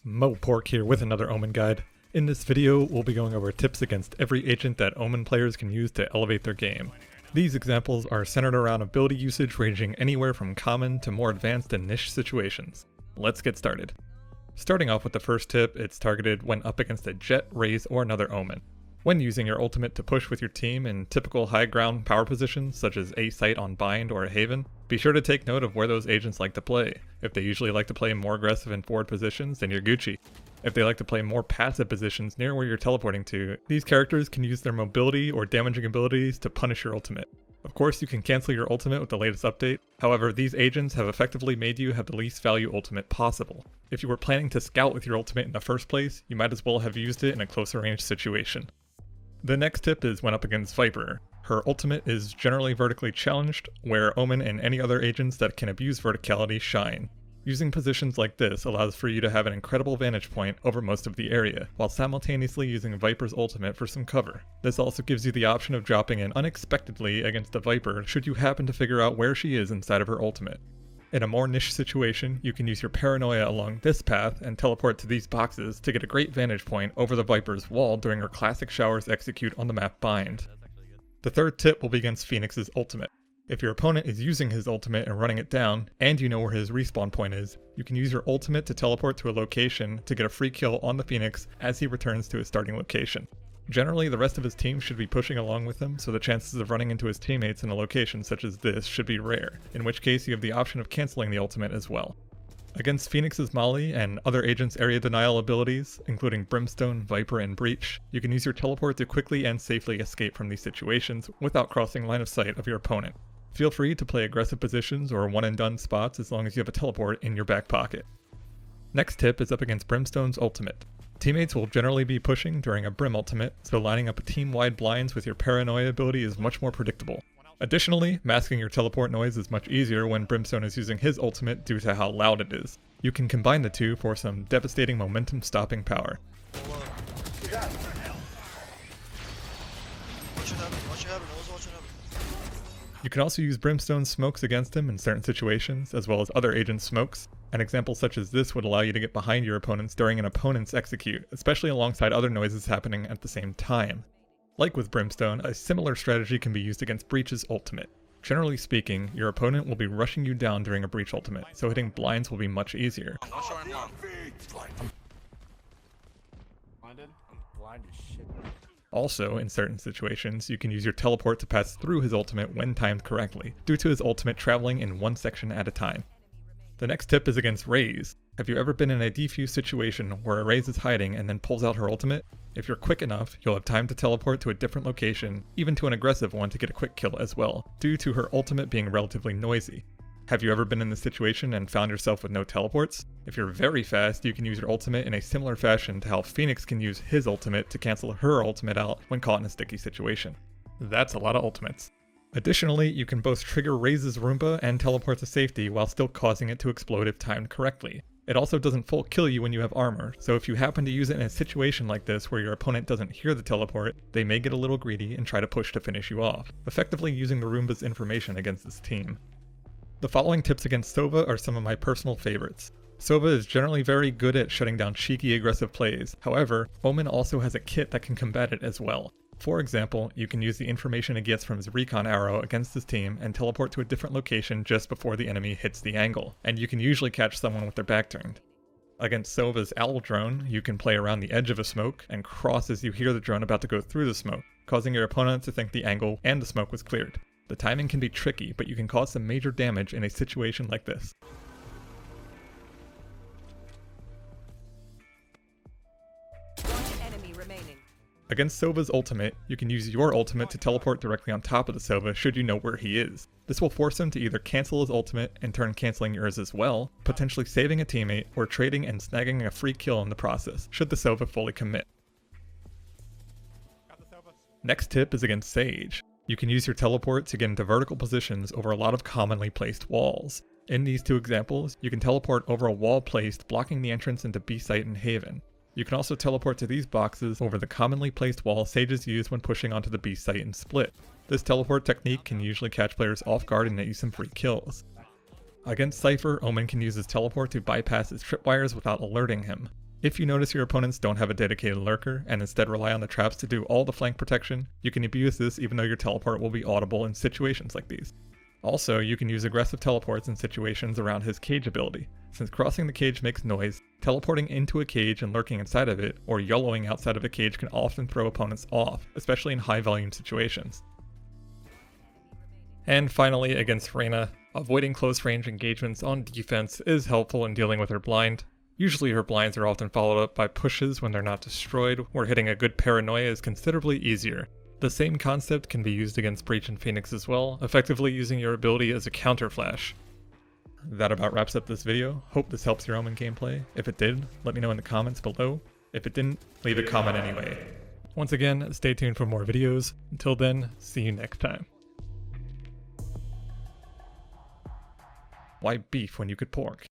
moepork here with another Omen guide. In this video, we'll be going over tips against every agent that Omen players can use to elevate their game. These examples are centered around ability usage ranging anywhere from common to more advanced and niche situations. Let's get started. Starting off with the first tip, it's targeted when up against a Jett, Raze, or another Omen. When using your ultimate to push with your team in typical high ground power positions such as a site on bind or a haven, be sure to take note of where those agents like to play. If they usually like to play more aggressive in forward positions, then you're Gucci. If they like to play more passive positions near where you're teleporting to, these characters can use their mobility or damaging abilities to punish your ultimate. Of course, you can cancel your ultimate with the latest update, however these agents have effectively made you have the least value ultimate possible. If you were planning to scout with your ultimate in the first place, you might as well have used it in a closer range situation. The next tip is when up against Viper. Her ultimate is generally vertically challenged, where Omen and any other agents that can abuse verticality shine. Using positions like this allows for you to have an incredible vantage point over most of the area, while simultaneously using Viper's ultimate for some cover. This also gives you the option of dropping in unexpectedly against a Viper should you happen to figure out where she is inside of her ultimate. In a more niche situation, you can use your paranoia along this path and teleport to these boxes to get a great vantage point over the Viper's wall during her classic showers execute on the map bind. The third tip will be against Phoenix's ultimate. If your opponent is using his ultimate and running it down, and you know where his respawn point is, you can use your ultimate to teleport to a location to get a free kill on the Phoenix as he returns to his starting location. Generally, the rest of his team should be pushing along with him, so the chances of running into his teammates in a location such as this should be rare, in which case you have the option of cancelling the ultimate as well. Against Phoenix's Molly and other agents' area denial abilities, including Brimstone, Viper, and Breach, you can use your teleport to quickly and safely escape from these situations without crossing line of sight of your opponent. Feel free to play aggressive positions or one and done spots as long as you have a teleport in your back pocket. Next tip is up against Brimstone's ultimate. Teammates will generally be pushing during a Brim ultimate, so lining up team-wide blinds with your paranoia ability is much more predictable. Additionally, masking your teleport noise is much easier when Brimstone is using his ultimate due to how loud it is. You can combine the two for some devastating momentum-stopping power. You can also use Brimstone's smokes against him in certain situations, as well as other agents' smokes. An example such as this would allow you to get behind your opponents during an opponent's execute, especially alongside other noises happening at the same time. Like with Brimstone, a similar strategy can be used against Breach's ultimate. Generally speaking, your opponent will be rushing you down during a Breach ultimate, so hitting blinds will be much easier. Also, in certain situations, you can use your teleport to pass through his ultimate when timed correctly, due to his ultimate traveling in one section at a time. The next tip is against Raze. Have you ever been in a defuse situation where a Raze is hiding and then pulls out her ultimate? If you're quick enough, you'll have time to teleport to a different location, even to an aggressive one to get a quick kill as well, due to her ultimate being relatively noisy. Have you ever been in this situation and found yourself with no teleports? If you're very fast, you can use your ultimate in a similar fashion to how Phoenix can use his ultimate to cancel her ultimate out when caught in a sticky situation. That's a lot of ultimates. Additionally, you can both trigger Raze's Roomba and teleport to safety while still causing it to explode if timed correctly. It also doesn't full kill you when you have armor, so if you happen to use it in a situation like this where your opponent doesn't hear the teleport, they may get a little greedy and try to push to finish you off, effectively using the Roomba's information against this team. The following tips against Sova are some of my personal favorites. Sova is generally very good at shutting down cheeky aggressive plays, however, Omen also has a kit that can combat it as well. For example, you can use the information he gets from his recon arrow against his team and teleport to a different location just before the enemy hits the angle, and you can usually catch someone with their back turned. Against Sova's owl drone, you can play around the edge of a smoke and cross as you hear the drone about to go through the smoke, causing your opponent to think the angle and the smoke was cleared. The timing can be tricky, but you can cause some major damage in a situation like this. Against Sova's ultimate, you can use your ultimate to teleport directly on top of the Sova should you know where he is. This will force him to either cancel his ultimate, in turn cancelling yours as well, potentially saving a teammate, or trading and snagging a free kill in the process, should the Sova fully commit. Next tip is against Sage. You can use your teleport to get into vertical positions over a lot of commonly placed walls. In these two examples, you can teleport over a wall placed blocking the entrance into B site and Haven. You can also teleport to these boxes over the commonly placed wall Sages use when pushing onto the B site and split. This teleport technique can usually catch players off guard and net you some free kills. Against Cypher, Omen can use his teleport to bypass his tripwires without alerting him. If you notice your opponents don't have a dedicated lurker and instead rely on the traps to do all the flank protection, you can abuse this even though your teleport will be audible in situations like these. Also, you can use aggressive teleports in situations around his cage ability. Since crossing the cage makes noise, teleporting into a cage and lurking inside of it, or YOLOing outside of a cage can often throw opponents off, especially in high volume situations. And finally, against Reyna, avoiding close range engagements on defense is helpful in dealing with her blind. Usually her blinds are often followed up by pushes when they're not destroyed, where hitting a good paranoia is considerably easier. The same concept can be used against Breach and Phoenix as well, effectively using your ability as a counter flash. That about wraps up this video. Hope this helps your Omen gameplay. If it did, let me know in the comments below. If it didn't, leave a comment anyway. Once again, stay tuned for more videos. Until then, see you next time. Why beef when you could pork?